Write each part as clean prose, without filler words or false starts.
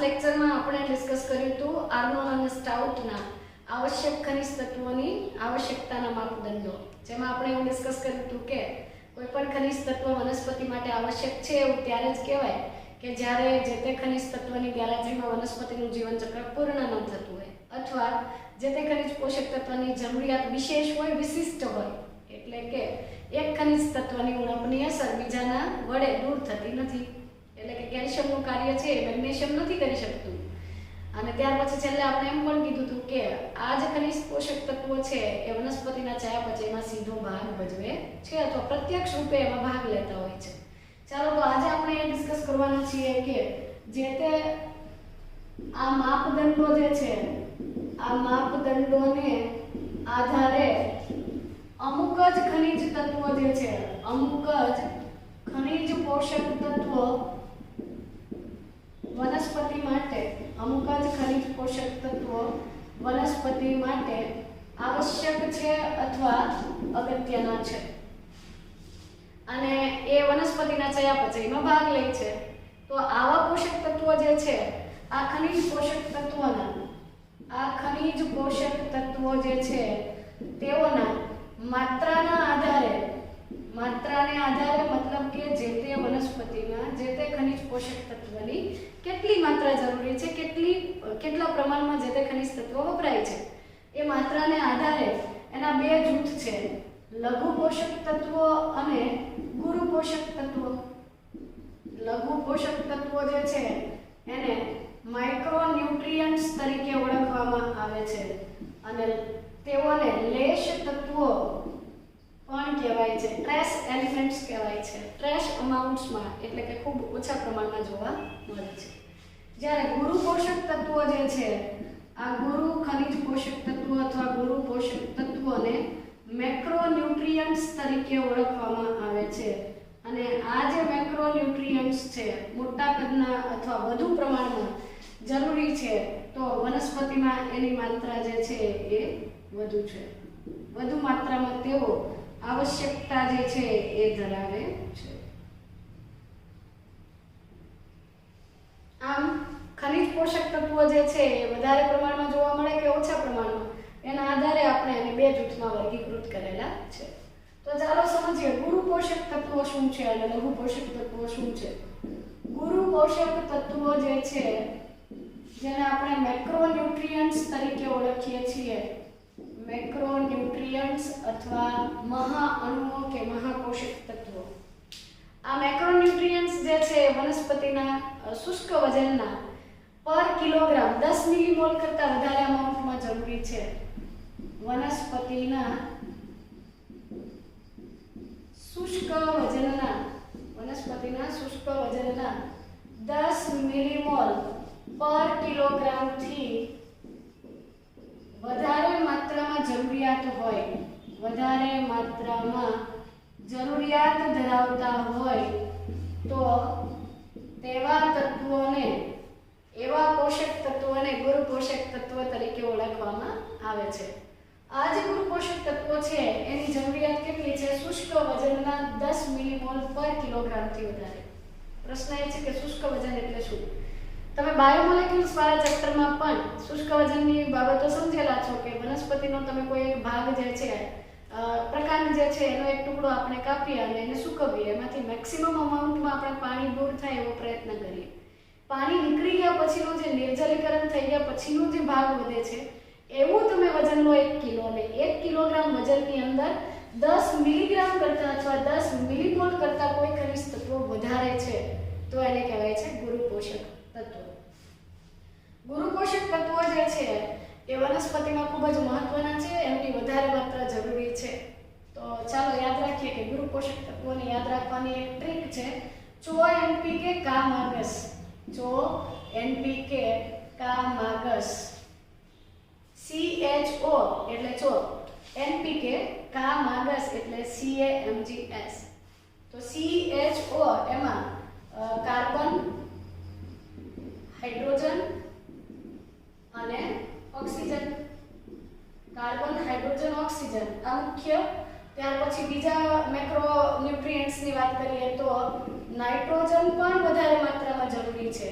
લેક્ચરમાં આપણે ડિસ્કસ કર્યું હતું આર્નોન અને સ્ટાઉટના આવશ્યક ખનિજ તત્વોની આવશ્યકતાના માપદંડો, જેમાં આપણે એવું ડિસ્કસ કર્યું હતું કે કોઈ પણ ખનિજ તત્વ વનસ્પતિ માટે આવશ્યક છે એવું ત્યારે જ કહેવાય કે જ્યારે જે તે ખનિજ તત્વની ગેરહાજરીમાં વનસ્પતિનું જીવનચક્ર પૂર્ણ ન થતું હોય, અથવા જે તે ખનિજ પોષક તત્વની જરૂરિયાત વિશેષ હોય, વિશિષ્ટ હોય, એટલે કે એક ખનિજ તત્વની ઉણપની અસર બીજાના વડે દૂર થતી નથી, એટલે કે કેલ્શિયમનું કાર્ય છે એ મેગ્નેશિયમ નથી કરી શકતું. અને ત્યાર પછી છેલ્લે આપણે એમ પણ કીધું હતું કે આ જે ખનિજ પોષક તત્વો છે એ વનસ્પતિના ચયાપચયમાં સીધો ભાગ ભજવે છે અથવા પ્રત્યક્ષ રૂપે એમાં ભાગ લેતા હોય છે. ચાલો તો આજે આપણે એ ડિસ્કસ કરવાના છીએ કે જે તે આ માપદંડો જે છે, આ માપદંડોને આધારે અમુક જ ખનિજ તત્વો જે છે, અમુક જ ખનિજ પોષક તત્વો વનસ્પતિ માટે, અમુક જ ખનિજ પોષક તત્વો વનસ્પતિ માટે આવશ્યક છે અથવા અગત્યના છે, અને એ વનસ્પતિના ચયાપચયમાં ભાગ લે છે. તો આવા પોષક તત્વો જે છે, આ ખનિજ પોષક તત્વો જે છે તેઓના માત્રાને આધારે મતલબ કે જે તે વનસ્પતિમાં જે તે ખનિજ પોષક તત્વની કેટલી માત્રા જરૂરી છે, કેટલા પ્રમાણમાં જે તે ખનિજ તત્વો વપરાય છે, એ માત્રાને આધારે એના બે જૂથ છે, લઘુ પોષક તત્વો અને ગુરુ પોષક તત્વો. લઘુ પોષક તત્વો જે છે એને માઇક્રોન્યુટ્રિયન્ટ્સ તરીકે ઓળખવામાં આવે છે, અને તેઓને લેશ તત્વો પણ કહેવાય છે, ટ્રેસ એલિમેન્ટ્સ કહેવાય છે. ટ્રેસ અમાઉન્ટ્સમાં એટલે કે ખૂબ ઓછા પ્રમાણમાં જોવા મળે છે. જ્યારે ગુરુ પોષક તત્વો જે છે, આ ગુરુ ખનિજ પોષક તત્વો અથવા ગુરુ પોષક તત્વોને મેક્રોન્યુટ્રિયન્ટ્સ તરીકે ઓળખવામાં આવે છે, અને આ જે મેક્રોન્યુટ્રિયન્ટ્સ છે મોટા કદના અથવા વધુ પ્રમાણમાં જરૂરી છે, તો વનસ્પતિમાં એની માત્રા જે છે એ વધુ છે, વધુ માત્રામાં તેઓ આવશ્યકતા જે છે એ ધરાવે છે. આમ ખનિજ પોષક તત્વો જે છે એ વધારે પ્રમાણમાં જોવા મળે કે ઓછા પ્રમાણમાં, એના આધારે આપણે એને બે જૂથમાં વર્ગીકૃત કરેલા છે. તો ચાલો સમજીએ ગુરુ પોષક તત્વો શું છે અને લઘુ પોષક તત્વો શું છે. ગુરુ પોષક તત્વો જે છે, જેને આપણે મેક્રોન્યુટ્રિયન્ટ્સ તરીકે ઓળખીએ છીએ, મેક્રોન્યુટ્રિયન્ટ્સ અથવા મહાઅણુઓ કે મહાપોષક તત્વો. આ મેક્રોન્યુટ્રિયન્ટ્સ જે છે વનસ્પતિના શુષ્ક વજનના પર કિલોગ્રામ 10 મિલીમોલ કરતાં વધારે અમાઉન્ટમાં જરૂરી છે. વનસ્પતિના શુષ્ક વજનના 10 મિલીમોલ પર કિલોગ્રામથી વધારે માત્રામાં જરૂરિયાત ધરાવતા હોય તો એવા પોષક તત્વોને ગુરુ પોષક તત્વ તરીકે ઓળખવામાં આવે છે. આ જે ગુરુ પોષક તત્વો છે એની જરૂરિયાત કેટલી છે? શુષ્ક વજનના 10 મિલીમોલ પર કિલોગ્રામથી વધારે. પ્રશ્ન એ છે કે શુષ્ક વજન એટલે શું? તમે બાયોમોલેક્યુલ્સ વાળા ચેપ્ટરમાં પણ શુષ્ક વજનની બાબતો સમજેલા છો કે વનસ્પતિનો તમે કોઈ એક ભાગ જે છે, પ્રકાંડ જે છે એનો એક ટુકડો આપણે કાપીએ અને એને સૂકવીએ, એમાંથી મેક્સિમમ અમાઉન્ટમાં આપણે પાણી દૂર થાય એવો પ્રયત્ન કરીએ. પાણી નીકળી ગયા પછીનો જે નિર્જલીકરણ થઈ ગયા પછીનો જે ભાગ વધે છે, એવું તમે વજન લો 1 કિલો, ને 1 કિલોગ્રામ વજનની અંદર 10 મિલીગ્રામ કરતાં અથવા 10 મિલીમોલ કરતાં કોઈ ખનિજ તત્વો વધારે છે તો એને કહેવાય છે ગુરુ પોષક તત્વો. ગુરુ પોષક તત્વો જે છે એ વનસ્પતિમાં ખૂબ જ મહત્વના છે, એમની વધારે માત્રા જરૂરી છે. તો ચાલો યાદ રાખીએ કે ગુરુ પોષક તત્વોને યાદ રાખવાની એક ટ્રીક છે, ચો NPK કા માગસ. ચો NPK કા માગસ. CHO એટલે ચો, NPK કા માગસ એટલે CAMGS. તો CHO એમાં કાર્બન, હાઇડ્રોજન અને ઓક્સિજન. કાર્બન, હાઇડ્રોજન, ઓક્સિજન આ મુખ્ય. ત્યાર પછી બીજા મેક્રોન્યુટ્રિયન્ટ્સની વાત કરીએ તો નાઇટ્રોજન પણ વધારે માત્રામાં જરૂરી છે,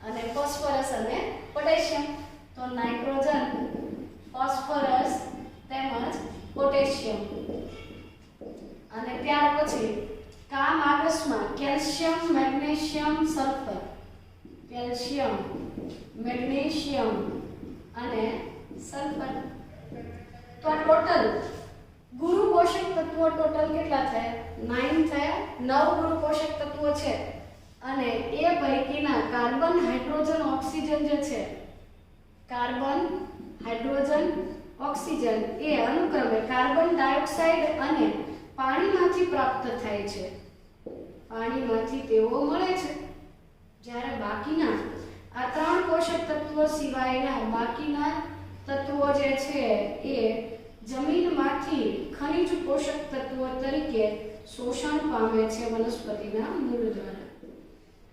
અને ફોસ્ફરસ અને પોટેશિયમ. તો નાઇટ્રોજન, ફોસ્ફરસ તેમજ પોટેશિયમ. અને ત્યાર પછી કામ આગસમાં calcium, magnesium, sulphur. Calcium, magnesium અને સલ્ફર. તો ટોટલ ગુરુ પોષક તત્વો ટોટલ કેટલા થયા? 9 થયા. 9 ગુરુ પોષક તત્વો છે અને એ પૈકીના કાર્બન, હાઇડ્રોજન, ઓક્સિજન જે છે, કાર્બન, હાઇડ્રોજન, ઓક્સિજન એ અનુક્રમે કાર્બન ડાયોક્સાઇડ અને પાણીમાંથી પ્રાપ્ત થાય છે. પાણીમાંથી તેઓ મળે છે. જ્યારે બાકીના આ 3 પોષક તત્વો સિવાયના બાકીના તત્વો જે છે એ જમીનમાંથી ખનિજ પોષક તત્વો તરીકે શોષણ પામે છે વનસ્પતિના મૂળ દ્વારા.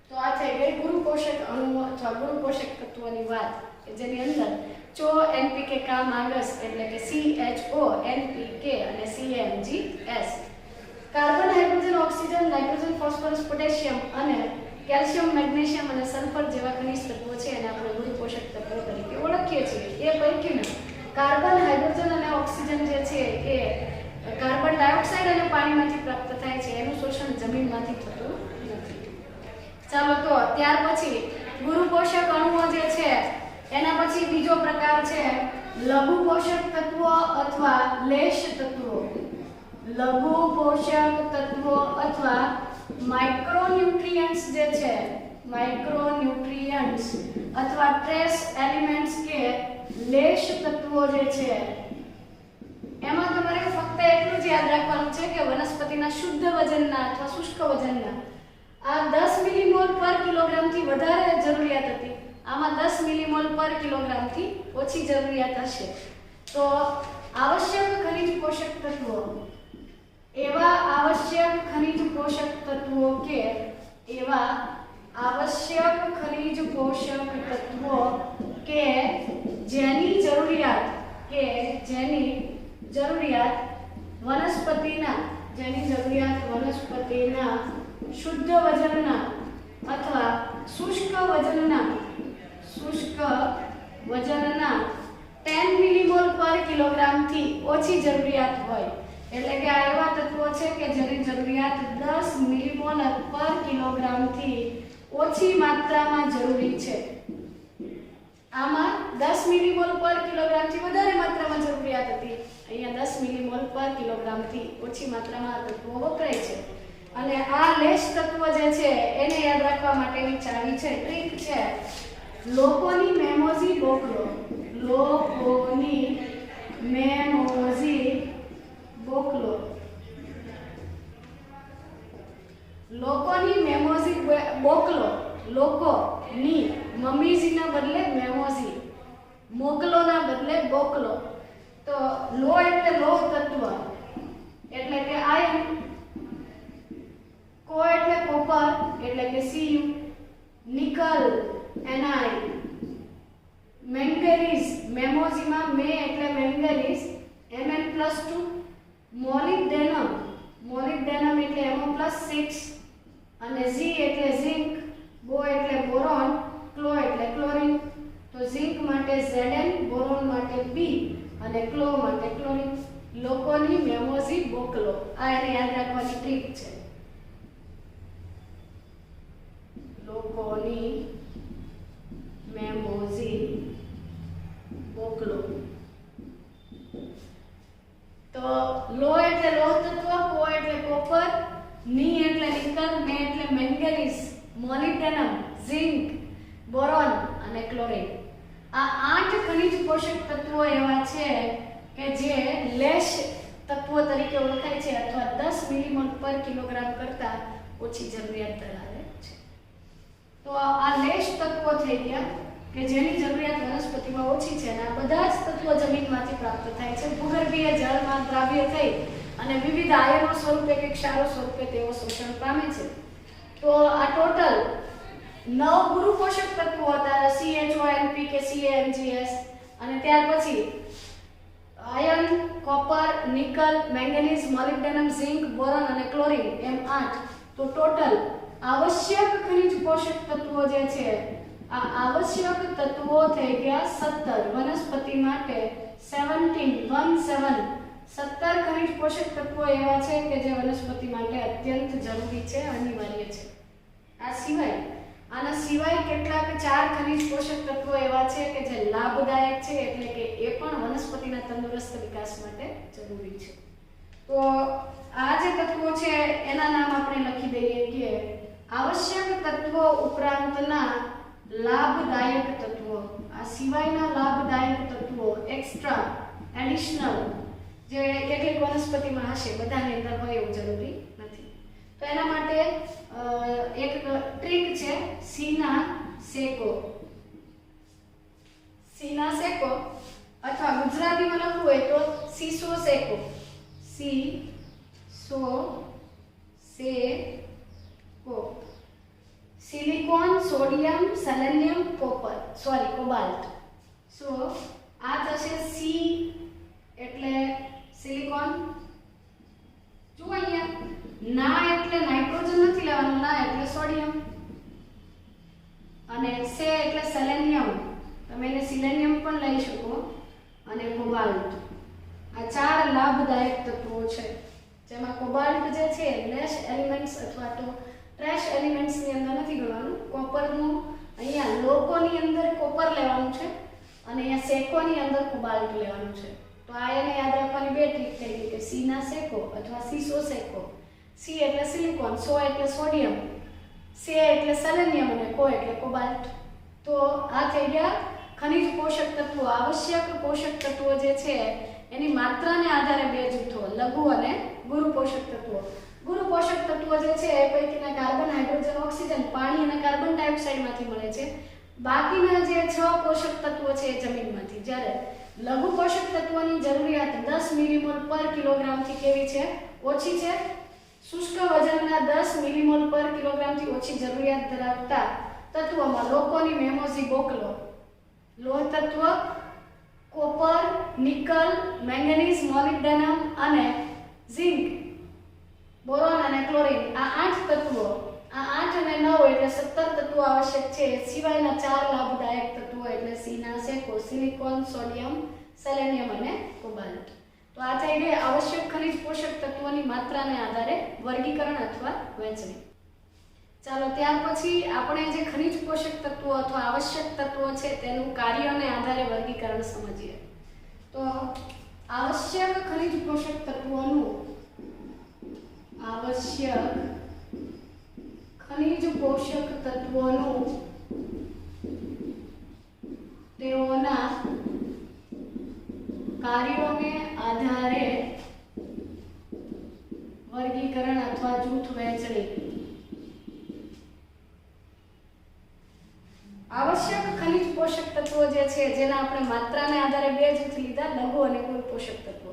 તો આ થઈ ગઈ ગુરુ પોષક અણુઓ અથવા ગુરુ પોષક તત્વોની વાત, કે જેની અંદર ચો, એનપીકે, કા, માંગસ એટલે કે CHO, NPK અને CMGS. Carbon, hydrogen, oxygen, nitrogen, phosphorus, potassium અને કેલ્શિયમ, મેગ્નેશિયમ અને સલ્ફર જેવા ખનિજ તત્વો છે એને આપણે ગુરુ પોષક તત્વો તરીકે ઓળખીએ છીએ. એ પૈકીના કાર્બન, હાઇડ્રોજન અને ઓક્સિજન જે છે એ કાર્બન ડાયોક્સાઇડ અને પાણીમાંથી પ્રાપ્ત થાય છે. એનું શોષણ જમીનમાંથી થતું નથી. ચાલો, તો ત્યાર પછી ગુરુ પોષક અણુઓ જે છે એના પછી બીજો પ્રકાર છે લઘુ પોષક તત્વો અથવા લેશ તત્વો. લઘુ પોષક તત્વો અથવા માઇક્રોન્યુટ્રિયન્ટ્સ જે છે, માઇક્રોન્યુટ્રિયન્ટ્સ અથવા ટ્રેસ એલિમેન્ટ્સ કે લેશ તત્વો જે છે એમાં તમારે ફક્ત એટલું જ યાદ રાખવાનું છે કે વનસ્પતિના શુદ્ધ વજનના અથવા શુષ્ક વજનના આ 10 મિલીમોલ પર કિલોગ્રામ થી વધારે જરૂરિયાત હતી. આમાં 10 મિલીમોલ પર કિલોગ્રામ થી ઓછી જરૂરિયાત હશે. તો આવશ્યક ખનિજ પોષક તત્વો, એવા આવશ્યક ખનિજ પોષક તત્વો કે એવા આવશ્યક ખનિજ પોષક તત્વો કે જેની જરૂરિયાત વનસ્પતિના શુદ્ધ વજનના અથવા શુષ્ક વજનના 10 મિલીમોલ પર કિલોગ્રામ થી ઓછી જરૂરિયાત હોય. એટલે કે આ એવા તત્વો છે કે જેની જરૂરિયાત 10 મિલીમોલ પર કિલોગ્રામ થી ઓછી માત્રામાં જરૂરી છે. આમાં 10 મિલીમોલ પર કિલોગ્રામ થી વધારે માત્રામાં જરૂરિયાત હતી. અહીંયા 10 મિલીમોલ પર કિલોગ્રામ થી ઓછી માત્રામાં તત્વો વપરાય છે. અને આ લેશ તત્વ જે છે એને યાદ રાખવા માટેની ચાવી છે, ટ્રીક છે લોકોની મેમોઝી બોકલો. લોકોની મેમોઝી બોકલો. લોકોની મેમોઝી બોકલો. લોકોની, મમ્મીજીના બદલે મેમોઝી, મોકલોના બદલે બોકલો. તો લો એટલે લોહ તત્વ એટલે કે આયન, કો એટલે કોપર એટલે કે Cu, નિકલ Ni, મેંગેનીઝ, મેમોઝીમાં મે એટલે મેંગેનીઝ Mn+2, મોલિબ્ડેનમ, મોલિબ્ડેનમ એટલે Mo+6 અને Z એટલે ઝિંક, બો એટલે બોરોન, ક્લો એટલે ક્લોરીન. તો ઝિંક માટે Zn, બોરોન માટે B અને ક્લો માટે ક્લોરીન. લોકોની મેમોઝી બોકલો, આ એને યાદ રાખવાની ટ્રીક છે. લોકોની મેમોઝી બોકલો. તો લો એટલે લોહ તત્વ, કો એટલે કોપર, ની એટલે નિકલ, મે એટલે મેંગેનીઝ, મોલિબ્ડેનમ, ઝિંક, બોરોન અને ક્લોરીન. આ 8 ખનિજ પોષક તત્વો એવા છે કે જે લેશ તત્વો તરીકે ઓળખાય છે અથવા 10 મિલીમોલ પર કિલોગ્રામ કરતા ઓછી જરૂરિયાત ધરાવે છે. તો આ લેશ તત્વો થઈ ગયા કે જેની જરૂરિયાત વનસ્પતિમાં ઓછી છે અને આ બધા જ તત્વો જમીનમાંથી પ્રાપ્ત થાય છે. ભૂગર્ભીય જળમાં દ્રાવ્ય થઈ અને વિવિધ આયનો સ્વરૂપે કે ક્ષારો સ્વરૂપે તેઓ શોષણ પામે છે. તો આ ટોટલ 9 ગુરુ પોષક તત્વો હતા, CHO, NPK, CMGS અને ત્યાર પછી iron, copper, nickel, manganese, molybdenum, zinc, boron અને ક્લોરીન એમ 8. તો ટોટલ આવશ્યક ખનિજ પોષક તત્વો જે છે આ આવશ્યક તત્વો થઈ ગયા 17 વનસ્પતિ માટે 17 ખનિજ પોષક તત્વો એવા છે કે જે વનસ્પતિ માટે અત્યંત જરૂરી છે, અનિવાર્ય છે. આના સિવાય કેટલાક 4 ખનિજ પોષક તત્વો એવા છે કે જે લાભદાયક છે, એટલે કે એ પણ વનસ્પતિના તંદુરસ્ત વિકાસ માટે જરૂરી છે. તો આ જે તત્વો છે એના નામ આપણે લખી દઈએ કે આવશ્યક તત્વો ઉપરાંતના લાભદાયક તત્વો. આ સિવાયના લાભદાયક તત્વો એક્સ્ટ્રા એડિશનલ જે કેટલીક વનસ્પતિમાં હશે, બધાની અંદર હોય એવું જરૂરી નથી. તો એના માટે એક ટ્રીક છે, સીના સેકો અથવા ગુજરાતીમાં લખવું હોય તો સીસો સેકો. Silicon, sodium, selenium, cobalt. So આ થશે સી એટલે સિલિકોન. જો અહીંયા ના એટલે નાઇટ્રોજન નથી લેવાનું, ના એટલે સોડિયમ, અને સે એટલે સેલેનિયમ, તમે એને સિલેનિયમ પણ લઈ શકો, અને કોબાલ્ટ. આ 4 લાભદાયક તત્વો છે, જેમાં કોબાલ્ટ જે છે લેશ એલિમેન્ટ્સ અથવા તો ટ્રેશ એલિમેન્ટ્સ ની અંદર નથી ગણવાનું. કોપરનું અહીંયા લોકોની અંદર કોપર લેવાનું છે અને અહીંયા સેકોની અંદર કોબાલ્ટ લેવાનું છે. તો આ એને યાદ રાખવાની બે ટ્રીક થઈ ગઈ કે સી ના સેકો અથવા સીસો સેકો. સી એટલે સિલિકોન, સો એટલે સોડિયમ, સે એટલે સેલેનિયમ અને કો એટલે કોબાલ્ટ. તો આ થઈ ગયા ખનિજ પોષક તત્વો. આવશ્યક પોષક તત્વો જે છે એની માત્રાને આધારે બે જૂથો, લઘુ અને ગુરુ પોષક તત્વો. ગુરુ પોષક તત્વો જે છે એ પૈકીના કાર્બન, હાઇડ્રોજન, ઓક્સિજન, પાણી અને કાર્બન ડાયોક્સાઇડમાંથી મળે છે. બાકીના જે 6 પોષક તત્વો છે એ જમીનમાંથી. જ્યારે લઘુ પોષક તત્વોની જરૂરિયાત 10 મિલીમોલ પર કિલોગ્રામથી કેવી છે? ઓછી છે. શુષ્ક વજનના 10 મિલીમોલ પર કિલોગ્રામથી ઓછી જરૂરિયાત ધરાવતા તત્વોમાં લોકોની મેમોઝી બોકલો, લોહ તત્વ, કોપર, નિકલ, મેંગેનીઝ, મોલિબ્ડેનમ અને ઝિંક, બોરોન અને ક્લોરીન, આ 8 તત્વો, આ 8 અને 9 એટલે 17 તત્વો આવશ્યક છે. સિવાયના 4 લાભદાયક તત્વો એટલે સીના સેકો, સિલિકોન, સોડિયમ, સેલેનિયમ અને કોબાલ્ટ. તો આ થઈ ગઈ આવશ્યક ખનિજ પોષક તત્વોની માત્રાને આધારે વર્ગીકરણ અથવા વહેંચણી. ચાલો ત્યાર પછી આપણે જે ખનિજ પોષક તત્વો અથવા આવશ્યક તત્વો છે તેનું કાર્યને આધારે વર્ગીકરણ સમજીએ. તો આવશ્યક ખનિજ પોષક તત્વોનું તેઓના કાર્યોને આધારે વર્ગીકરણ અથવા જૂથ વહેંચણી. આવશ્યક ખનિજ પોષક તત્વો જે છે જેના આપણે માત્રાને આધારે બે જૂથ લીધા, લઘુ અને ગુરુ પોષક તત્વો.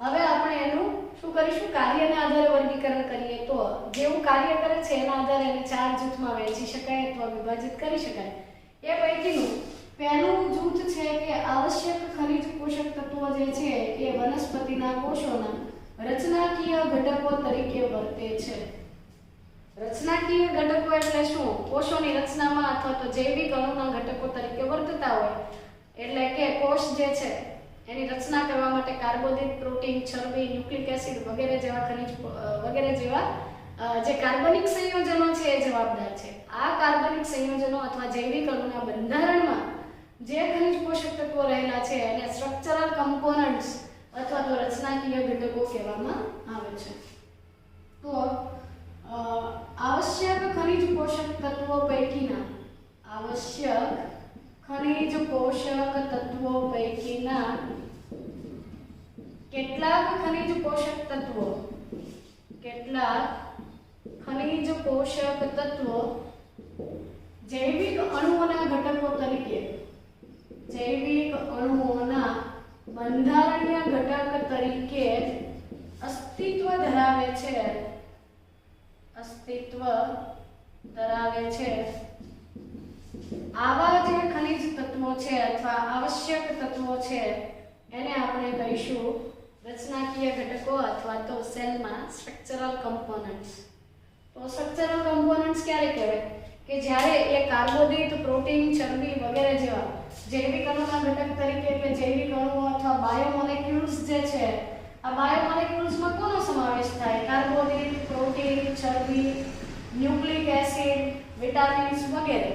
હવે આપણે એનું શું કરીશું? કાર્યને આધારે વર્ગીકરણ કરીએ. તો જેવું કાર્ય કરે છે એના આધારે એને 4 જૂથમાં વહેંચી શકાય અથવા વિભાજિત કરી શકાય. એ પૈકીનું પહેલું જૂથ છે કે આવશ્યક ખનિજ પોષક તત્વો જે છે એ વનસ્પતિના કોષોના રચનાકીય ઘટકો તરીકે વર્તે છે. રચનાકીય ઘટકો એટલે શું? કોષોની રચનામાં અથવા તો જૈવિક અણુના ઘટકો તરીકે વર્તતા હોય. એટલે કે કોષ જે છે એની રચના કરવા માટે કાર્બોદિત, પ્રોટીન, ચરબી, ન્યુક્લિક એસિડ વગેરે જેવા વગેરે જેવા જે કાર્બનિક સંયોજનો છે એ જવાબદાર છે. આ કાર્બનિક સંયોજનો અથવા જૈવિક અણુના બંધારણમાં જે ખનિજ પોષક તત્વો રહેલા છે એને સ્ટ્રક્ચરલ કમ્પોનન્ટ્સ અથવા તો રચનાકીય ઘટકો કહેવામાં આવે છે. તો આવશ્યક ખનિજ પોષક તત્વો પૈકીના કેટલાક ખનિજ પોષક તત્વો જૈવિક અણુઓના ઘટકો તરીકે, જૈવિક અણુઓના બંધારણીય ઘટક તરીકે અસ્તિત્વ ધરાવે છે. આવા જે ખનિજ તત્વો છે અથવા આવશ્યક તત્વો છે એને આપણે કહીશું રચનાકીય ઘટકો અથવા તો સેલમાં સ્ટ્રક્ચરલ કમ્પોનન્ટ્સ. તો સ્ટ્રક્ચરલ કમ્પોનન્ટ્સ ક્યારે કહેવાય? કે જ્યારે એ કાર્બોદિત, પ્રોટીન, ચરબી વગેરે જેવા જૈવિક અણુના ઘટક તરીકે એટલે જૈવિક અણુઓ અથવા બાયોમોલેક્યુલ્સ જે છે, આ બાયોમોલેક્યુલ્સમાં કોનો સમાવેશ થાય? કાર્બોદિત, પ્રોટીન, ચરબી, ન્યુક્લિક એસિડ, વિટામિન્સ વગેરે.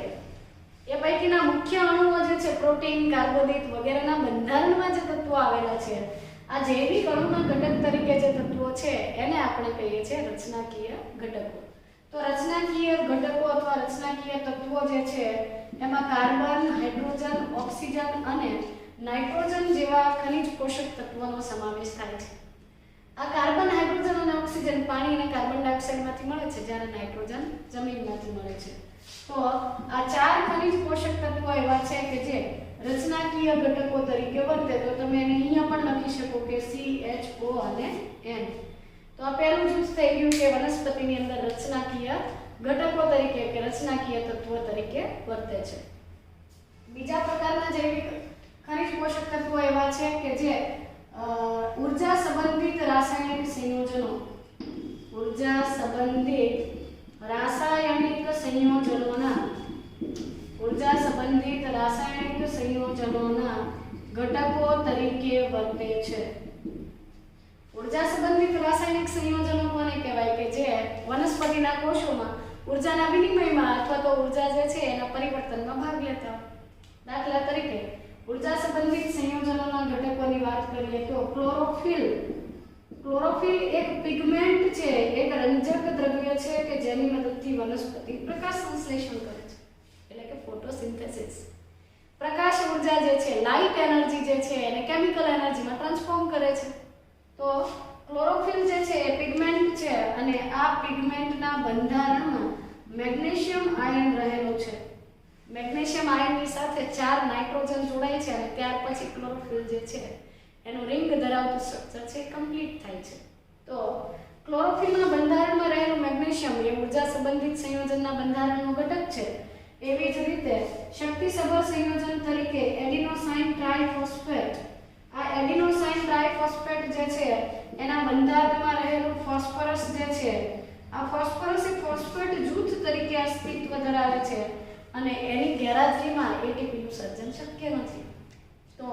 એ પૈકીના મુખ્ય અણુઓ જે છે પ્રોટીન, કાર્બોદિત વગેરેના બંધારણમાં જે તત્વો આવેલા છે, આ જૈવિક અણુના ઘટક તરીકે જે તત્વો છે એને આપણે કહીએ છીએ રચનાકીય ઘટકો. તો રચનાકીય ઘટકો અથવા રચનાકીય તત્વો જે છે એમાં કાર્બન, હાઇડ્રોજન, ઓક્સિજન અને નાઇટ્રોજન જેવા ખનિજ પોષક તત્વોનો સમાવેશ થાય છે. આ કાર્બન, હાઇડ્રોજન અને ઓક્સિજન પાણી અને કાર્બન ડાયોક્સાઇડમાંથી મળે છે, જ્યારે નાઇટ્રોજન જમીનમાંથી મળે છે. તો આ ચાર ખનિજ પોષક તત્વો એવા છે કે જે રચનાકીય ઘટકો તરીકે વર્તે. તો તમે એને અહીંયા પણ લખી શકો કે CHO અને N. તો આ પહેલું જૂથ થઈ ગયું કે વનસ્પતિની અંદર રચનાકીય ઘટકો તરીકે કે રચનાકીય તત્વો તરીકે વર્તે છે. બીજા પ્રકારના જૈવિક ખનિજ પોષક તત્વો એવા છે કે જે ઊર્જા સંબંધિત રાસાયણિક સંયોજનો, ઊર્જા સંબંધિત રાસાયણિક સંયોજનોના ઘટકો તરીકે વર્તે છે. ઊર્જા સંબંધિત રાસાયણિક સંયોજનો કોને કહેવાય? કે જે વનસ્પતિના કોષોમાં ઊર્જાના વિનિમયમાં અથવા તો ઊર્જા જે છે એના પરિવર્તનમાં ભાગ લેતા હોય. દાખલા તરીકે ઊર્જા સંબંધિત સંયોજનોના ઘટકોની વાત કરીએ તો ક્લોરોફિલ. ક્લોરોફિલ એક પિગમેન્ટ છે, એક રંજક દ્રવ્ય છે કે જેની મદદથી વનસ્પતિ પ્રકાશ સંશ્લેષણ કરે છે, એટલે કે ફોટોસિન્થેસિસ. પ્રકાશ ઊર્જા જે છે, લાઇટ એનર્જી જે છે એને કેમિકલ એનર્જીમાં ટ્રાન્સફોર્મ કરે છે. તો ક્લોરોફિલ જે છે એ પિગમેન્ટ છે અને આ પિગમેન્ટના બંધારણમાં મેગ્નેશિયમ આયન રહેલો છે. મેગ્નેશિયમ આયનની સાથે 4 નાઇટ્રોજન જોડાય છે અને ત્યાર પછી ક્લોરોફિલ જે છે એનું રિંગ ધરાવતું સ્ટ્રક્ચર છે કમ્પ્લીટ થાય છે. તો ક્લોરોફિલના બંધારણમાં રહેલું મેગ્નેશિયમ એ ઊર્જા સંબંધિત સંયોજનના બંધારણનો ઘટક છે. એવી જ રીતે શક્તિસભર સંયોજન તરીકે એડિનોસાઇન ટ્રાઇફોસ્ફેટ. આ એડિનોસાઇન ટ્રાઇફોસ્ફેટ જે છે એના બંધારણમાં રહેલું ફોસ્ફરસ જે છે, આ ફોસ્ફરસ એ ફોસ્ફેટ જૂથ તરીકે અસ્તિત્વ ધરાવે છે અને એની ગેરહાજરીમાં એટીપીનું સર્જન શક્ય નથી. તો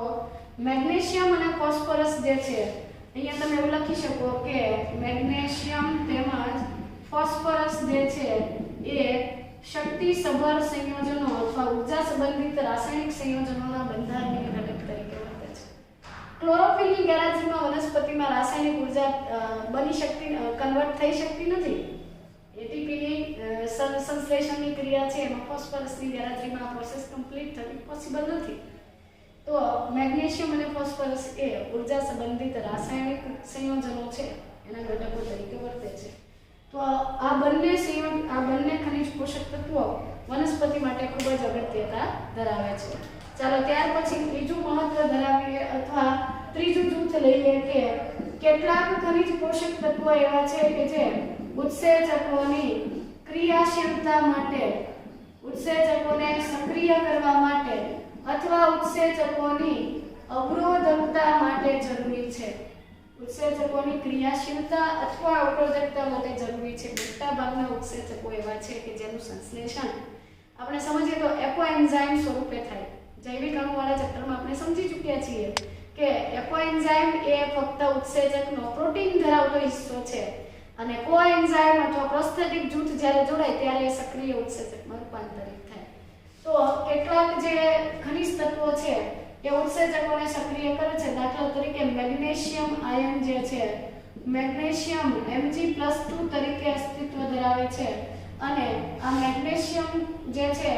મેગ્નેશિયમ અને ફોસ્ફરસ જે છે, અહીંયા તમે એવું લખી શકો કે મેગ્નેશિયમ તેમજ ફોસ્ફરસ જે છે એ શક્તિસભર સંયોજનો અથવા ઊર્જા સંબંધિત રાસાયણિક સંયોજનોના બંધારણીય ઘટક તરીકે વર્તે છે. ક્લોરોફિલની ગેરહાજરીમાં વનસ્પતિમાં રાસાયણિક ઊર્જા કન્વર્ટ થઈ શકતી નથી. એટીપીની સંશ્લેષણની ક્રિયા છે એમાં ફોસ્ફરસની ગેરહાજરીમાં આ પ્રોસેસ કમ્પ્લીટ થવી પોસિબલ નથી. તો મેગ્નેશિયમ અને ફોસ્ફરસ એ ઊર્જા સંબંધિત રાસાયણિક સંયોજનો છે એના ઘટકો તરીકે વર્તે છે. તો આ બંને ખનિજ પોષક તત્વો વનસ્પતિ માટે ખૂબ જ અગત્યતા ધરાવે છે. ચાલો ત્યાર પછી ત્રીજું મહત્વ ધરાવીએ અથવા ત્રીજું જૂથ લઈએ કે કેટલાક ખનિજ પોષક તત્વો એવા છે કે જે ઉત્સેચકોની ક્રિયાશીલતા માટે, ઉત્સેચકોને સક્રિય કરવા માટે અથવા ઉત્સેચકોની અવરોધકતા માટે જરૂરી છે. ઉત્સેચકોની ક્રિયાશીલતા અથવા અવરોધકતા માટે જરૂરી છે. મોટાભાગના ઉત્સેચકો એવા છે કે જેનું સંશ્લેષણ આપણે સમજીએ તો એપોએન્ઝાઇમ સ્વરૂપે થાય. જૈવિક અણુવાળા ચેપ્ટરમાં આપણે સમજી ચૂક્યા છીએ કે એપોએન્ઝાઇમ એ ફક્ત ઉત્સેચકનો પ્રોટીન ધરાવતો હિસ્સો છે અને કોએન્ઝાઇમ અથવા પ્રોસ્થેટિક જૂથ જ્યારે જોડાય ત્યારે સક્રિય ઉત્સેચકમાં રૂપાંતરિત થાય. તો કેટલાક જે ખનિજ તત્વો છે એ ઉત્સેચકોને સક્રિય કરે છે. દાખલા તરીકે મેગ્નેશિયમ આયન જે છે, મેગ્નેશિયમ Mg+2 તરીકે અસ્તિત્વ ધરાવે છે અને આ મેગ્નેશિયમ જે છે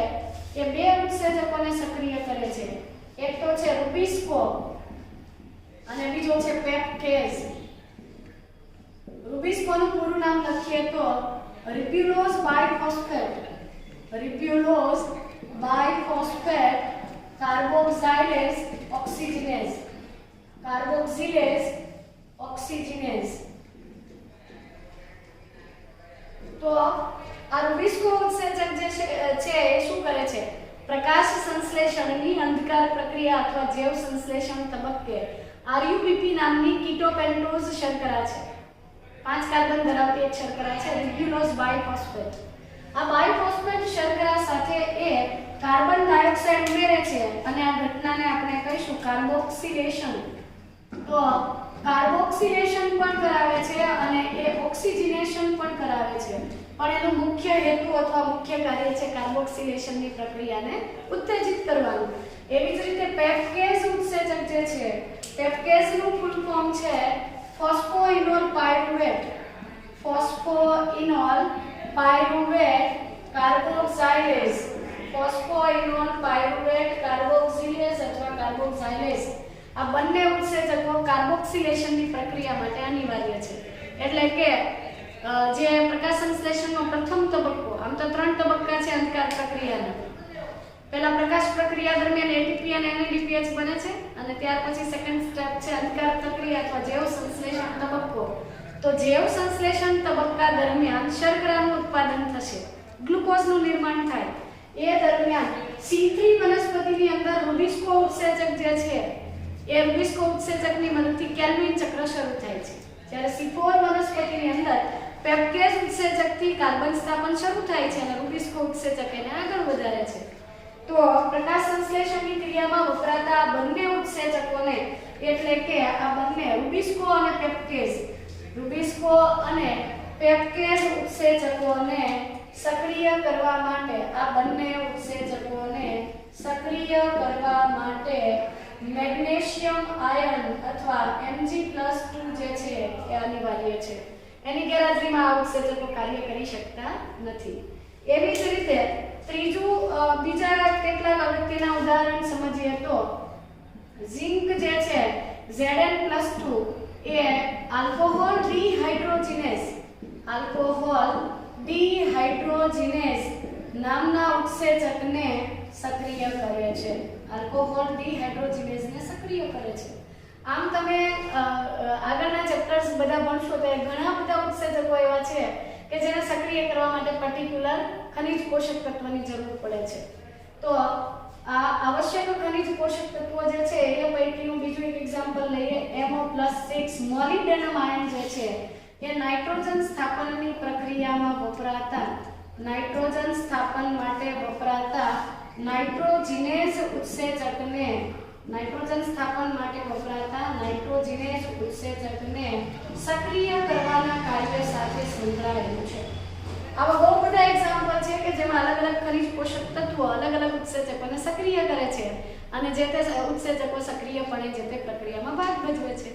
એ 2 ઉત્સેચકોને સક્રિય કરે છે. એક તો છે રૂબિસ્કો અને બીજો છે પેપ્ટેઝ. રૂબિસ્કોનું પૂરું નામ લખીએ તો રિબ્યુલોઝ બાયફોસ્ફેટ, રિબ્યુલોઝ બાયફોસ્ફેટ કાર્બોક્સિલેઝ ઓક્સિજનેઝ, કાર્બોક્સિલેઝ ઓક્સિજનેઝ. તો આ રૂબિસ્કો ઉત્સેચક જે છે એ શું કરે છે? પ્રકાશ સંશ્લેષણની અંધકાર પ્રક્રિયા અથવા જૈવ સંશ્લેષણ તબક્કે આરયુબીપી નામની કીટોપેન્ટોઝ શર્કરા છે, 5 કાર્બન ધરાવતી એક શર્કરા છે રિબ્યુલોઝ બાયફોસ્ફેટ. આ બાયફોસ્ફેટ શર્કરા સાથે એ કાર્બન ડાયોક્સાઇડ ઉમેરે છે અને આ ઘટનાને આપણે કહીશું કાર્બોક્સિલેશન. તો કાર્બોક્સિલેશન પણ કરાવે છે અને એ ઓક્સિજનેશન પણ કરાવે છે, પણ એનો મુખ્ય હેતુ અથવા મુખ્ય કાર્ય છે કાર્બોક્સિલેશનની પ્રક્રિયાને ઉત્તેજિત કરવાનું. એવી જ રીતે પેપ્કેઝ ઉત્સેચક જે છે, પેપ્કેઝનું ફૂલ ફોર્મ છે ફોસ્ફોઇનોલ પાયરુવેટ. ફોસ્ફોઇનોલ પાયરુવેટ કાર્બોક્સાઇલેઝ. ફોસ્ફોઇનોલ પાયરુવેટ કાર્બોક્સિલેઝ અથવા કાર્બોક્સાઇલેઝ આ બંને ઉત્સેચકો કાર્બોક્સિલેશનની પ્રક્રિયા માટે અનિવાર્ય છે. એટલે કે જે પ્રકાશ સંશ્લેષણનો પ્રથમ તબક્કો, આમ તો 3 તબક્કા છે અંધકાર પ્રક્રિયાના. પહેલા પ્રકાશ પ્રક્રિયા દરમિયાન એટીપી અને એનએડીપીએચ બને છે અને ત્યાર પછી સેકન્ડ સ્ટેપ છે અંધકાર પ્રક્રિયા અથવા જૈવ સંશ્લેષણ તબક્કો. તો જૈવ સંશ્લેષણ તબક્કા દરમિયાન શર્કરાનું ઉત્પાદન થશે, ગ્લુકોઝનું નિર્માણ થાય. એ દરમિયાન C3 વનસ્પતિની અંદર રુબિસ્કો ઉત્સેચક જે છે એ રુબિસ્કો ઉત્સેચકની મદદથી કેલ્વિન ચક્ર શરૂ થાય છે. જ્યારે C4 વનસ્પતિની અંદર પેપ્કેઝ ઉત્સેચકથી કાર્બન સ્થાપન શરૂ થાય છે અને રુબિસ્કો ઉત્સેચક એને આગળ વધારે છે. તો પ્રકાશ સંશ્લેષણની ક્રિયામાં વપરાતા બંને ઉત્સેચકોને એટલે કે આ બંને રુબિસ્કો અને પેપ્કેઝ, રુબિસ્કો અને પેપ્કેઝ ઉત્સેચકોને સક્રિય કરવા માટે, આ બંને ઉત્સેચકોને સક્રિય કરવા માટે મેગ્નેશિયમ આયન અથવા Mg+2 જે છે એ અનિવાર્ય છે. એની ગેરહાજરીમાં આ ઉત્સેચકો કાર્ય કરી શકતા નથી. એવી જ રીતે બીજા કેટલાક અગત્યના ઉદાહરણ સમજીએ તો ઝિંક જે છે Zn+2 એ આલ્કોહોલ ડિહાઇડ્રોજિનેઝ નામના ઉત્સેચકને સક્રિય કરે છે. આલ્કોહોલ ડિહાઇડ્રોજિનેઝને સક્રિય કરે છે. આમ તમે આગળના ચેપ્ટર્સ બધા ભણશો તો ઘણા બધા ઉત્સેચકો એવા છે કે જેને સક્રિય કરવા માટે પર્ટિક્યુલર ખનિજ પોષક તત્વની જરૂર પડે છે. તો આ આવશ્યક ખનિજ પોષક તત્વો જે છે એ પૈકીનું બીજું એક એક્ઝામ્પલ લઈએ. MO+6 મોલિબ્ડેનમ આયન જે છે એ નાઇટ્રોજન સ્થાપનની પ્રક્રિયામાં વપરાતા, નાઇટ્રોજન સ્થાપન માટે વપરાતા નાઇટ્રોજિનેઝ ઉત્સેચકને, નાઇટ્રોજન સ્થાપન માટે વપરાતા નાઇટ્રોજિનેઝ ઉત્સેચકને સક્રિય કરવાના કાર્ય સાથે સંકળાયેલું છે. આવા બહુ બધા એક્ઝામ્પલ છે કે જેમાં અલગ અલગ ખનિજ પોષક તત્વો અલગ અલગ ઉત્સેચકોને સક્રિય કરે છે અને જે તે ઉત્સેચકો સક્રિયપણે જે તે પ્રક્રિયામાં ભાગ ભજવે છે.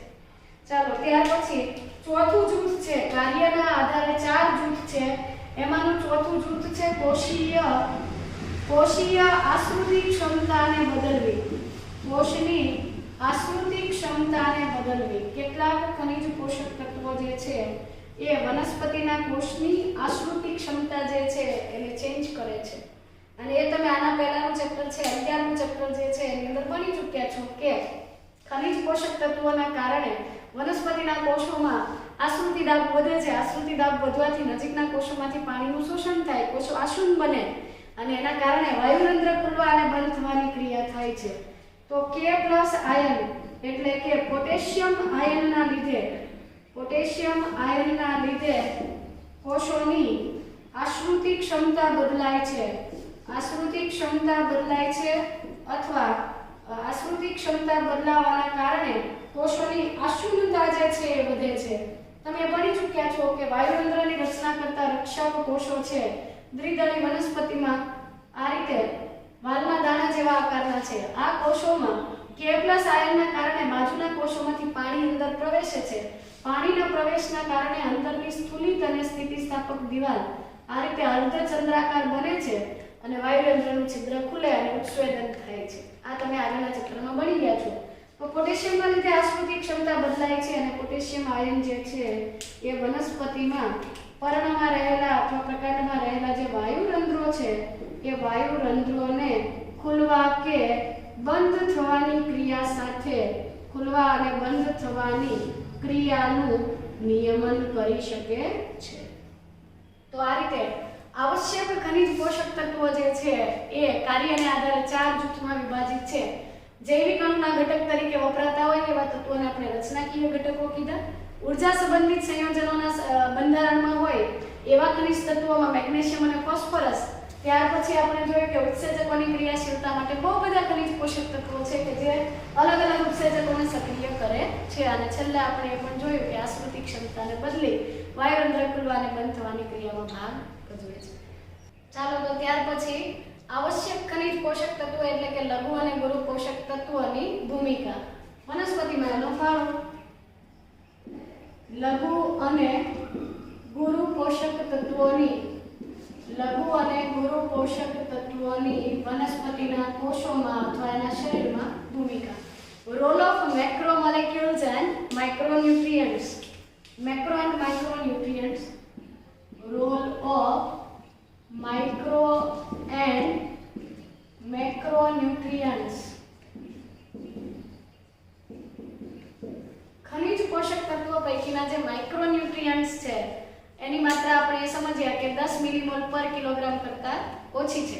ચાલો ત્યાર પછી ચોથું જૂથ છે, કાર્યના આધારે 4 જૂથ છે. એમાંનું ચોથું જૂથ છે કોષીય આશ્રુતિ ક્ષમતાને બદલવી. કોષની આશ્રુતિ ક્ષમતાને બદલવી. કેટલાક ખનિજ પોષક તત્વો જે છે એ વનસ્પતિના કોષની આશ્રુતિ ક્ષમતા જે છે એને ચેન્જ કરે છે. અને એ તમે આના પહેલાનું ચેપ્ટર છે 11મું ચેપ્ટર જે છે એની અંદર ભણી ચૂક્યા છો કે ખનિજ પોષક તત્વોના કારણે વનસ્પતિના કોષોમાં આશ્રુતિ દાબ વધે છે. આશ્રુતિ દાબ વધવાથી નજીકના કોષોમાંથી પાણીનું શોષણ થાય, કોષો આશુન બને અને એના કારણે વાયુરંધ્ર ખુલવા અને બંધ થવાની ક્રિયા થાય છે. તો K+ આયન એટલે કે પોટેશિયમ આયનના લીધે કોષોની આશ્રુતિ ક્ષમતા બદલાય છે. આશ્રુતિ ક્ષમતા બદલાય છે અથવા આશ્રુતિ ક્ષમતા બદલાવાના કારણે કોષોની આશુનતા જે છે એ વધે છે. તમે ભણી ચૂક્યા છો કે વાયુરંધ્રની રચના કરતા રક્ષક કોષો છે દ્વિદળી વનસ્પતિમાં આ રીતે વાલના દાણા જેવા આકારના છે. આ કોષોમાં K+ આયનના કારણે બાજુના કોષોમાંથી પાણી અંદર પ્રવેશે છે. પાણીના પ્રવેશના કારણે અંદરની સ્થૂલિત અને સ્થિતિસ્થાપક દિવાલ આ રીતે અર્ધચંદ્રાકાર બને છે અને વાયુરંધ્રનું છિદ્ર ખુલે અને ઉત્સ્વેદન થાય છે. આ તમે આગળના ચેપ્ટરમાં ભણી ગયા છો. તો પોટેશિયમના લીધે આશ્રુતિ ક્ષમતા બદલાય છે અને પોટેશિયમ આયન જે છે એ વનસ્પતિમાં પર્ણમાં રહેલા અથવા પ્રકાંડમાં રહેલા જે વાયુરંધ્રો છે એ વાયુરંધ્રોને ખુલવા કે બંધ થવાની ક્રિયા સાથે ખુલવા અને બંધ થવાની ક્રિયાનું નિયમન કરી શકે છે. તો આ રીતે આવશ્યક ખનિજ પોષક તત્વો જે છે એ કાર્યને આધારે 4 જૂથમાં વિભાજિત છે. જૈવિક અણુના ઘટક તરીકે વપરાતા હોય એવા તત્વોને આપણે રચનાકીય ઘટકો કીધા. ઉર્જા સંબંધિત સંયોજનોના બંધારણમાં હોય એવા ખનિજ તત્વોમાં મેગ્નેશિયમ અને ફોસ્ફરસ, ત્યાર પછી આપણે જોયું કે ઉત્સેચકોની ક્રિયાશીલતા માટે બહુ બધા ખનિજ પોષક તત્વો છે કે જે અલગ અલગ ઉત્સેચકોને સક્રિય કરે છે. અને છેલ્લે આપણે એ પણ જોયું કે આશ્રુતિ ક્ષમતાને બદલી વાયુરંધ્ર ખુલવા અને બંધ થવાની ક્રિયામાં ભાગ ભજવે છે. ચાલો તો ત્યાર પછી આવશ્યક ખનિજ પોષક તત્વો એટલે કે લઘુ અને ગુરુ પોષક તત્વોની ભૂમિકા. વનસ્પતિમાં એનો ફાળો. લઘુ અને ગુરુ પોષક તત્વોની વનસ્પતિના કોષોમાં અથવા એના શરીરમાં ભૂમિકા. Role of macromolecules and micronutrients. Macro and micronutrients. Role of micro and macronutrients. ખનિજ પોષક તત્વો પૈકીના જે માઇક્રોન્યુટ્રિયન્ટ્સ છે એની માત્રા આપણે એ સમજ્યા કે 10 મિલીમોલ પર કિલોગ્રામ કરતાં ઓછી છે,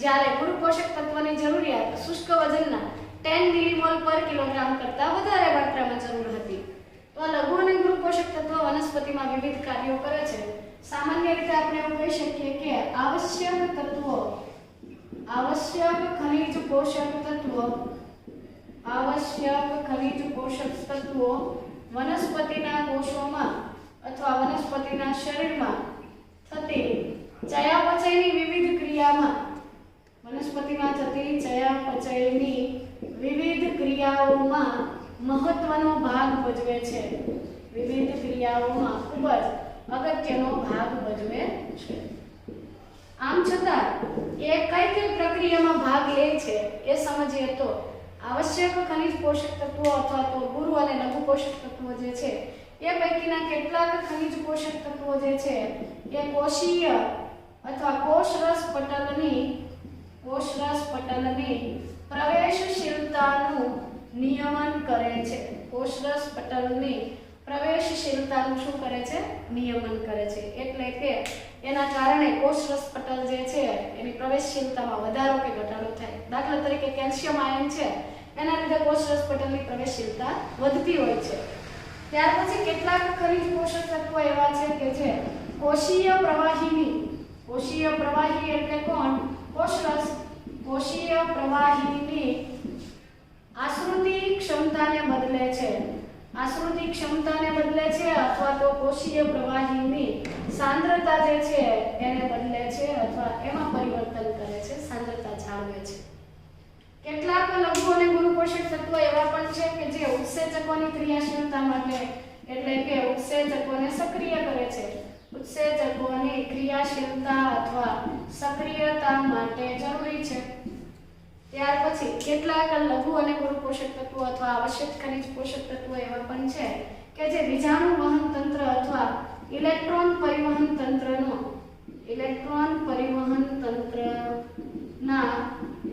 જ્યારે ગુરુ પોષક તત્વની જરૂરિયાત શુષ્ક વજનના 10 મિલીમોલ પર કિલોગ્રામ કરતાં વધારે માત્રામાં જરૂર હતી. તો આ લઘુ અને ગુરુ પોષક તત્વો વનસ્પતિમાં વિવિધ કાર્યો કરે છે. સામાન્ય રીતે આપણે એવું કહી શકીએ કે આવશ્યક ખનિજ પોષક તત્વો વનસ્પતિના કોષોમાં અથવા વનસ્પતિના શરીરમાં થતી ચયાપચયની વિવિધ ક્રિયામાં મહત્વનો ભાગ ભજવે છે. વિવિધ ક્રિયાઓમાં ખૂબ જ અગત્યનો ભાગ ભજવે છે. આમ છતાં એ કઈ પ્રક્રિયામાં ભાગ લે છે એ સમજીએ તો આવશ્યક ખનિજ પોષક તત્વો અથવા તો ગુરુ અને લઘુ પોષક તત્વો જે છે એ પૈકીના કેટલાક ખનિજ પોષક તત્વો જે છે એ કોષીય અથવા કોષરસ પટલની પ્રવેશશીલતાનું નિયમન કરે છે. કોષરસ પટલની પ્રવેશશીલતાનું શું કરે છે? નિયમન કરે છે. એટલે કે એના કારણે કોષરસ પટલ જે છે એની પ્રવેશશીલતામાં વધારો કે ઘટાડો થાય. દાખલા તરીકે કેલ્શિયમ આયન છે એના લીધે કોષરસ પટલની પ્રવેશશીલતા વધતી હોય છે. ત્યાર પછી કેટલાક ખનિજ પોષક તત્વો એવા છે કે જે કોષીય પ્રવાહી એટલે કોણ? કોષરસ. કોષીય પ્રવાહીની આશ્રુતિ ક્ષમતાને બદલે છે અથવા તો કોષીય પ્રવાહીની સાંદ્રતા જે છે એને બદલે છે અથવા એમાં પરિવર્તન કરે છે, સાંદ્રતા જાળવે છે. કેટલાક લઘુ અને ગુરુ પોષક તત્વો એવા પણ છે કે જે ઉત્સેચકોની ક્રિયાશીલતા માટે એટલે કે ઉત્સેચકોને સક્રિય કરે છે. ઉત્સેચકોની ક્રિયાશીલતા અથવા સક્રિયતા માટે જરૂરી છે. ત્યાર પછી કેટલાક લઘુ અને ગુરુ પોષક તત્વો અથવા આવશ્યક ખનિજ પોષક તત્વો એવા પણ છે કે જે બીજાણુ વહન તંત્ર અથવા ઇલેક્ટ્રોન પરિવહન તંત્રના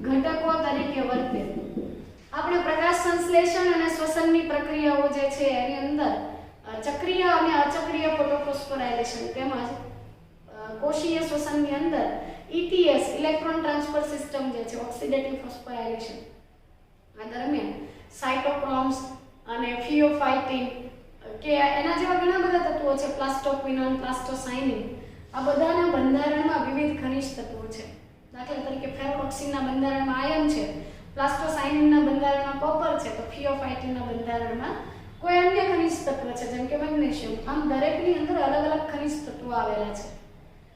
ઘટકો તરીકે વર્તે. આપણે પ્રકાશ સંશ્લેષણ અને શ્વસનની પ્રક્રિયાઓ જે છે એની અંદર ચક્રીય અને અચક્રીય ફોટોફોસ્ફોરાઇલેશન તેમજ કોષીય શ્વસનની અંદર ETS ઇલેક્ટ્રોન ટ્રાન્સફર સિસ્ટમ જે છે ઓક્સિડેટિવ ફોસ્ફોરાઇલેશન આ દરમિયાન સાઇટોક્રોમ્સ અને ફિયોફાઇટિન કે એના જેવા ઘણા બધા તત્વો છે, પ્લાસ્ટોક્વિનોન, પ્લાસ્ટોસાઇનિન, આ બધાના બંધારણમાં વિવિધ ખનિજ તત્વો છે. દાખલા તરીકે ફેરોક્સિનના બંધારણમાં આયર્ન છે, પ્લાસ્ટોસાઇનિનના બંધારણમાં કોપર છે, તો ફિયોફાઇટિનના બંધારણમાં કોઈ અન્ય ખનિજ તત્વ છે જેમ કે મેગ્નેશિયમ. આમ દરેકની અંદર અલગ અલગ ખનિજ તત્વો આવેલા છે.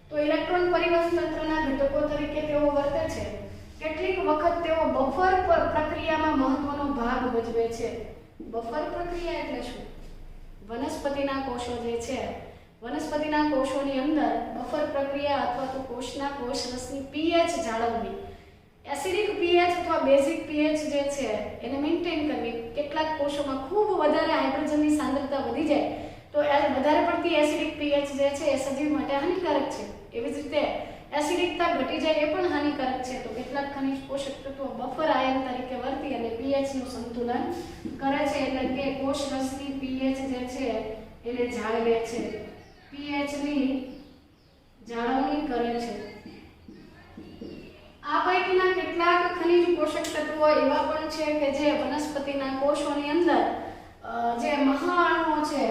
તો ઇલેક્ટ્રોન પરિવહન તંત્રના ઘટકો તરીકે તેઓ વર્તે છે. કેટલીક વખત તેઓ બફર પ્રક્રિયામાં મહત્વનો ભાગ ભજવે છે. બફર પ્રક્રિયા એટલે શું? વનસ્પતિના કોષો જે છે, વનસ્પતિના કોષોની અંદર બફર પ્રક્રિયા અથવા તો કોષના કોષરસની pH જાળવવી, એસિડિક pH અથવા બેઝિક pH જે છે એને મેન્ટેન કરવી. કેટલાક કોષોમાં ખૂબ વધારે હાઇડ્રોજનની સાંદ્રતા વધી જાય તો વધારે પડતી એસિડિક pH જે છે એ સજીવ માટે હાનિકારક છે. એવી જ રીતે એસિડિકતા ઘટી જાય એ પણ હાનિકારક છે. તો કેટલાક ખનિજ પોષક તત્વો બફર આયન તરીકે વર્તી અને pH નું સંતુલન કરે છે, એટલે કે કોષરસની pH જે છે એને જાળવે છે, pH ની જાળવણી કરે છે. આ પૈકીના કેટલાક ખનિજ પોષક તત્વો એવા પણ છે કે જે વનસ્પતિના કોષોની અંદર જે મહાઅણુઓ છે,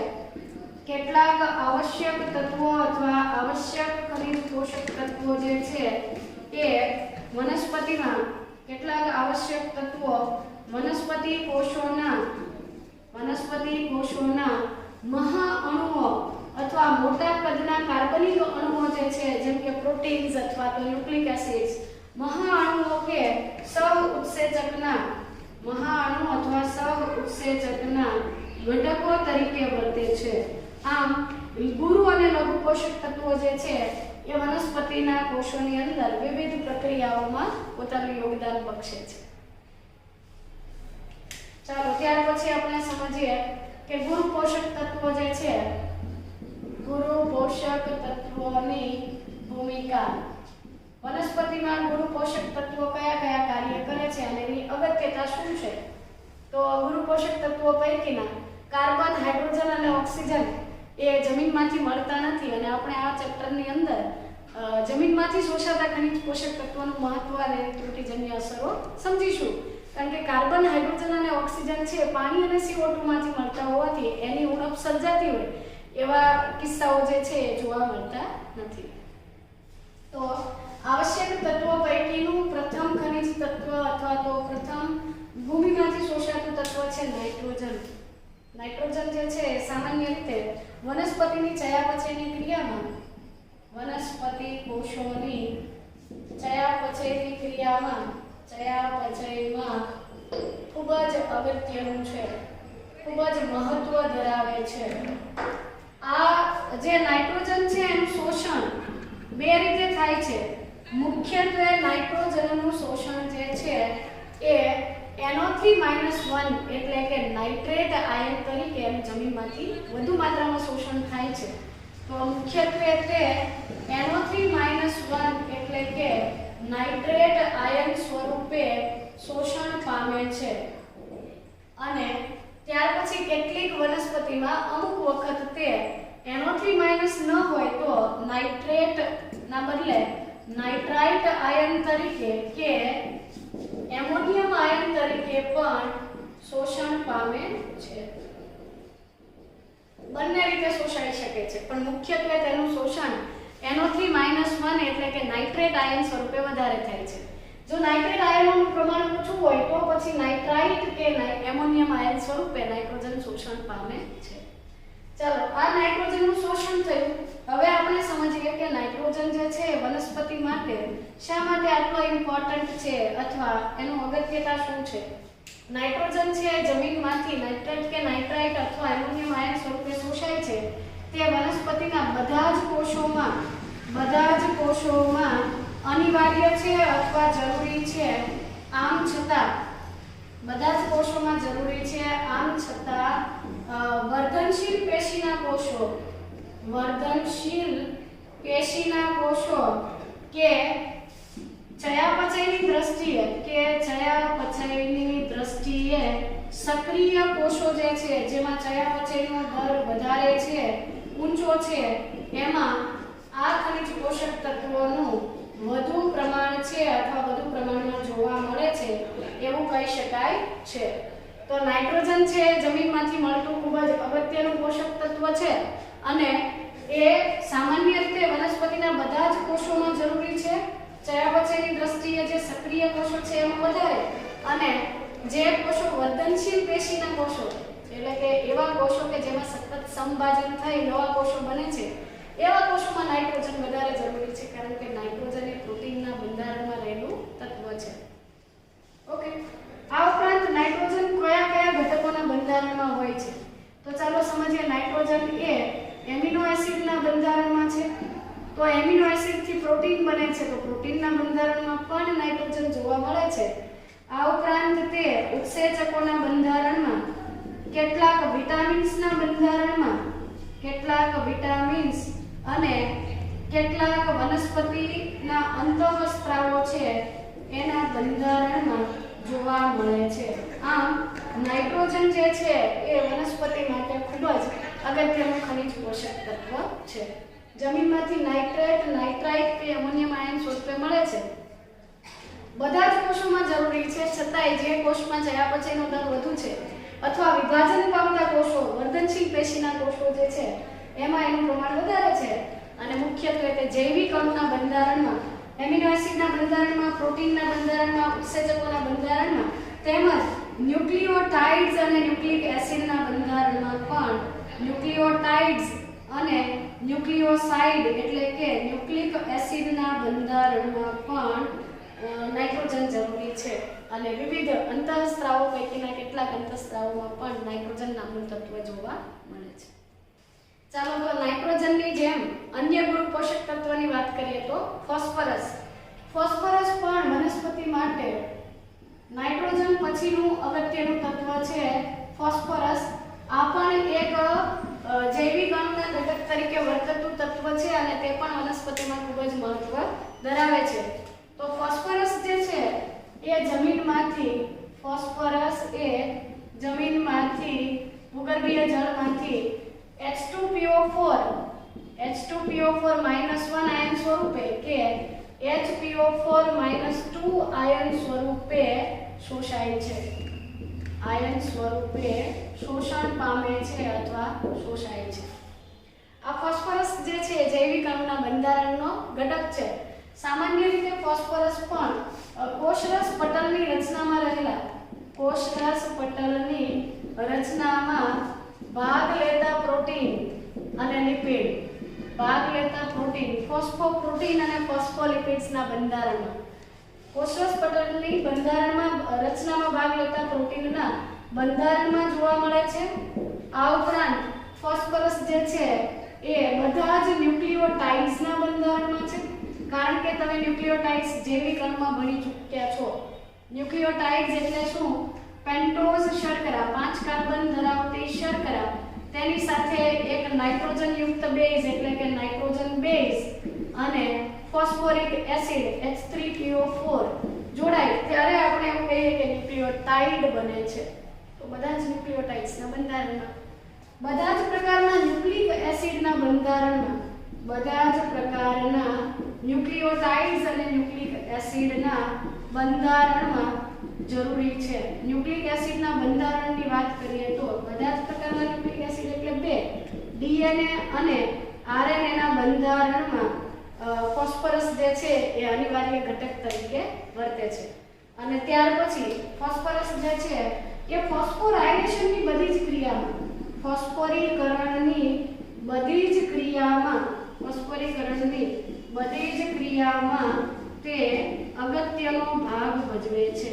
કેટલાક આવશ્યક તત્વો અથવા આવશ્યક ખનિજ પોષક તત્વો જે છે એ વનસ્પતિમાં કેટલાક આવશ્યક તત્વો વનસ્પતિ કોષોના મહાઅણુઓ અથવા મોટા કદના કાર્બનિક અણુઓ જે છે, જેમ કે પ્રોટીન્સ અથવા તો ન્યુક્લિક એસિડ્સ, મહાઅણુઓ કે સહઉત્સેચકના ઘટકો તરીકે વર્તે છે. આમ ગુરુ અને લઘુ પોષક તત્વો જે છે એ વનસ્પતિના કોષોની અંદર વિવિધ પ્રક્રિયાઓમાં પોતાનું યોગદાન બક્ષે છે. ચાલો ત્યાર પછી આપણે સમજીએ કે ગુરુ પોષક તત્વો જે છે, ગુરુ પોષક તત્વોની ભૂમિકા. વનસ્પતિમાં ગુરુ પોષક તત્વો કયા કયા કાર્ય કરે છે અને એની અગત્યતા શું છે? તો ગુરુ પોષક તત્વો પૈકીના કાર્બન, હાઇડ્રોજન અને ઓક્સિજન એ જમીનમાંથી મળતા નથી અને આપણે આ ચેપ્ટરની અંદર જમીનમાંથી શોષાતા ખનિજ પોષક તત્વોનું મહત્વ અને ત્રુટિજન્ય અસરો સમજીશું. કારણ કે કાર્બન, હાઇડ્રોજન અને ઓક્સિજન છે પાણી અને CO2 માંથી મળતા હોવાથી એની ઉણપ સર્જાતી હોય એવા કિસ્સાઓ જે છે એ જોવા મળતા નથી. તો આવશ્યક તત્વો પૈકીનું પ્રથમ ખનિજ તત્વ અથવા તો પ્રથમ ભૂમિમાંથી શોષાતું તત્વ છે નાઇટ્રોજન. નાઇટ્રોજન જે છે સામાન્ય રીતે વનસ્પતિની ચયાપચયની ક્રિયામાં, વનસ્પતિ કોષોની ચયાપચયમાં ખૂબ જ અગત્યનું છે, ખૂબ જ મહત્વ ધરાવે છે. આ જે નાઇટ્રોજન છે એનું શોષણ બે રીતે થાય છે. મુખ્યત્વે નાઇટ્રોજનનું શોષણ જે છે એ NO3-1 એટલે કે નાઇટ્રેટ આયન તરીકે જમીનમાંથી વધુ માત્રામાં શોષણ થાય છે. તો મુખ્યત્વે તે NO3-1 એટલે કે નાઇટ્રેટ આયન સ્વરૂપે શોષણ પામે છે. અને ત્યાર પછી કેટલીક વનસ્પતિમાં અમુક વખત તે NO3- ન હોય તો નાઇટ્રેટ ના બદલે નાઇટ્રાઇટ આયન તરીકે કે એમોનિયમ આયન તરીકે પણ શોષણ પામે છે. બંને રીતે શોષાઈ શકે છે, પણ મુખ્યત્વે તેનું શોષણ NO3-1 એટલે કે નાઇટ્રેટ આયન સ્વરૂપે વધારે થાય છે. જો નાઇટ્રેટ આયનોનું પ્રમાણ ઓછું હોય તો પછી નાઇટ્રાઇટ કે એમોનિયમ આયન સ્વરૂપે નાઇટ્રોજન શોષણ પામે છે. ચાલો આ નાઇટ્રોજનનું શોષણ થયું. હવે આપણે સમજીએ કે નાઇટ્રોજન જે છે વનસ્પતિ માટે શા માટે આટલો ઇમ્પોર્ટન્ટ છે અથવા એનું અગત્યતા શું છે? નાઇટ્રોજન છે જમીનમાંથી નાઇટ્રેટ કે નાઇટ્રાઇટ અથવા એમોનિયમ આયન સ્વરૂપે શોષાય છે. તે વનસ્પતિના બધા જ કોષોમાં અનિવાર્ય છે અથવા જરૂરી છે. આમ છતાં બધા જ કોષોમાં જરૂરી છે. આમ છતાં વર્ધનશીલ પેશીના કોષો કે ચયાપચયની દ્રષ્ટિએ સક્રિય કોષો જે છે જેમાં ચયાપચયનો દર વધારે છે, ઊંચો છે, એમાં આ ખનિજ પોષક તત્વોનું વધુ પ્રમાણ છે અથવા વધુ પ્રમાણમાં જોવા મળે છે એવું કહી શકાય છે. તો નાઇટ્રોજન છે જમીનમાંથી મળતું ખૂબ જ અગત્યનું પોષક તત્વ છે અને એ સામાન્ય રીતે વનસ્પતિના બધા જ કોષોમાં જરૂરી છે. ચયાપચયની દ્રષ્ટિએ જે સક્રિય કોષો છે એમાં વધારે, અને જે કોષો વર્ધનશીલ પેશીના કોષો એટલે કે એવા કોષો કે જેમાં સતત સંભાજન થઈ નવા કોષો બને છે એવા કોષોમાં નાઇટ્રોજન વધારે જરૂરી છે, કારણ કે નાઇટ્રોજન એ પ્રોટીનના બંધારણમાં રહેલું તત્વ છે. ઓકે, આ ઉપરાંત નાઇટ્રોજન કયા કયા ઘટકોના બંધારણમાં હોય છે? તો ચાલો સમજીએ. નાઇટ્રોજન એ એમિનો એસિડના બંધારણમાં છે. તો એમિનો એસિડથી પ્રોટીન બને છે, તો પ્રોટીનના બંધારણમાં પણ નાઇટ્રોજન જોવા મળે છે. આ ઉપરાંત તે ઉત્સેચકોના બંધારણમાં, કેટલાક વિટામિન્સના બંધારણમાં, કેટલાક વિટામિન્સ અને કેટલાક વનસ્પતિના અંતઃસ્ત્રાવો છે એના બંધારણમાં જોવા મળે છે. આમ નાઇટ્રોજન જે છે એ વનસ્પતિ માટે ખૂબ જ અગત્યનું ખનિજ પોષક તત્વ છે. જમીનમાંથી નાઇટ્રેટ, નાઇટ્રાઇટ કે એમોનિયમ આયન સ્વરૂપે મળે છે. બધા જ કોષોમાં જરૂરી છે, છતાંય જે કોષમાં ચયાપચયનો દર વધુ છે અથવા વિભાજન પામતા કોષો, વર્ધનશીલ પેશીના કોષો જે છે એમાં એનું પ્રમાણ વધારે છે. અને મુખ્યત્વે તે જૈવિક અણુના બંધારણમાં, એમિનો એસિડના બંધારણમાં, પ્રોટીનના બંધારણમાં, ઉત્સેચકોના બંધારણમાં તેમજ ન્યુક્લિયોટાઇડ્સ અને ન્યુક્લિક એસિડના બંધારણમાં પણ ન્યુક્લિયોટાઇડ્સ અને ન્યુક્લિયોસાઇડ એટલે કે ન્યુક્લિક એસિડના બંધારણમાં પણ નાઇટ્રોજન જરૂરી છે. અને વિવિધ અંતઃસ્ત્રાવો પૈકીના કેટલાક અંતઃસ્ત્રાવોમાં પણ નાઇટ્રોજન નામનું તત્વ જોવા મળે છે. ચાલો તો નાઇટ્રોજનની જેમ અન્ય ગુરુ પોષક તત્વની વાત કરીએ તો ફોસ્ફરસ. ફોસ્ફરસ પણ વનસ્પતિ માટે નાઇટ્રોજન પછીનું અગત્યનું તત્વ છે. ફોસ્ફરસ આ પણ એક જૈવિક અણુના ઘટક તરીકે વર્તતું તત્વ છે અને તે પણ વનસ્પતિમાં ખૂબ જ મહત્વ ધરાવે છે. તો ફોસ્ફરસ જે છે એ જમીનમાંથી ભૂગર્ભીય જળમાંથી H2PO4 -1 આયન સ્વરૂપે કે HPO4 -2 આયન સ્વરૂપે શોષાય છે. આયન સ્વરૂપે શોષણ પામે છે અથવા શોષાય છે. આ ફોસ્ફરસ જે છે જૈવિક અણુના બંધારણનો ઘટક છે. સામાન્ય રીતે ફોસ્ફરસ પણ કોષરસ પટલની રચનામાં ભાગ લેતા પ્રોટીન અને લિપિડ, ફોસ્ફોપ્રોટીન અને ફોસ્ફોલિપિડ્સના બંધારણમાં, કોષરસ પટલની રચનામાં ભાગ લેતા પ્રોટીનના બંધારણમાં જોવા મળે છે. આ ઉપરાંત ફોસ્ફરસ જે છે એ બધા જ ન્યુક્લિયોટાઇડ્સના બંધારણમાં છે. કારણ કે તમે ન્યુક્લિયોટાઇડ્સ જૈવિક અણુમાં ભણી ચૂક્યા છો. ન્યુક્લિયોટાઇડ્સ એટલે શું? પેન્ટોઝ શર્કરા, 5 કાર્બન ધરાવતી શર્કરા, તેની સાથે એક નાઇટ્રોજન યુક્ત બેઝ એટલે કે નાઇટ્રોજન બેઝ અને ફોસ્ફોરિક એસિડ H3PO4 જોડાય ત્યારે આપણે એવું કહીએ કે ન્યુક્લિયોટાઇડ બને છે. તો બધા જ ન્યુક્લિયોટાઇડ્સના બંધારણમાં, બધા જ પ્રકારના ન્યુક્લિક એસિડના બંધારણમાં, બધા જ પ્રકારના ન્યુક્લિયોટાઇડ્સ અને ન્યુક્લિક એસિડના બંધારણમાં જરૂરી છે. ન્યુક્લિક એસિડના બંધારણની વાત કરીએ તો બધા જ પ્રકારના ન્યુક્લિક એસિડ એટલે 2 ડીએનએ અને આરએનએના બંધારણમાં ફોસ્ફરસ જે છે એ અનિવાર્ય ઘટક તરીકે વર્તે છે. અને ત્યાર પછી ફોસ્ફરસ જે છે એ ફોસ્ફોરાયલેશનની બધી જ ક્રિયામાં, ફોસ્ફોરીકરણની બધી જ ક્રિયામાં તે અગત્યનો ભાગ ભજવે છે.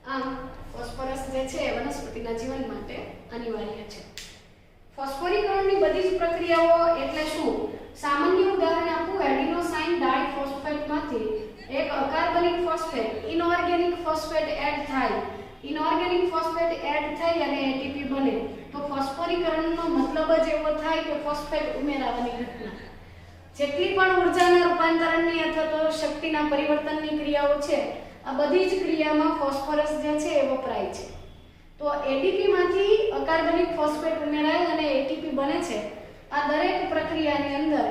આમ ફોસ્ફરસ જે છે વનસ્પતિના જીવન માટે અનિવાર્ય છે. ફોસ્ફોરીકરણની બધી જ પ્રક્રિયાઓ એટલે શું? સામાન્ય ઉદાહરણ આપું, એડિનોસાઇન ડાયફોસ્ફેટમાંથી એક અકાર્બનિક ફોસ્ફેટ ઇનઓર્ગેનિક ફોસ્ફેટ એડ થાય. ઇનઓર્ગેનિક ફોસ્ફેટ એડ થઈ અને એટીપી બને તો ફોસ્ફોરીકરણનો મતલબ જ એવો થાય કે ફોસ્ફેટ ઉમેરાવાની ઘટના. જેટલી પણ ઉર્જાના રૂપાંતરણની અથવા તો શક્તિના પરિવર્તનની ક્રિયાઓ છે આ બધી જ ક્રિયામાં ફોસ્ફરસ જે છે એ વપરાય છે. તો એટીપીમાંથી અકાર્બનિક ફોસ્ફેટ ઉમેરાય અને એટીપી બને છે. આ દરેક પ્રક્રિયાની અંદર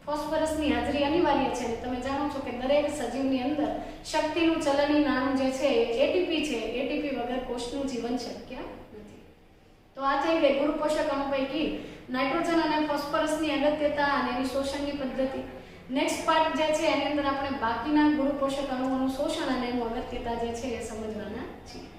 ફોસ્ફરસની હાજરી અનિવાર્ય છે. તમે જાણો છો કે દરેક સજીવની અંદર શક્તિનું ચલની નાણું જે છે એટીપી છે. એટીપી વગર કોષનું જીવન શક્ય નથી. તો આ થઈ ગઈ ગુરુ પોષક અણુ પૈકી નાઇટ્રોજન અને ફોસ્ફરસની અગત્યતા અને એની શોષણની પદ્ધતિ. નેક્સ્ટ પાર્ટ જે છે એની અંદર આપણે બાકીના ગુરુ પોષક અણુઓનું શોષણ અને એનું અગત્યતા જે છે એ સમજવાના છીએ.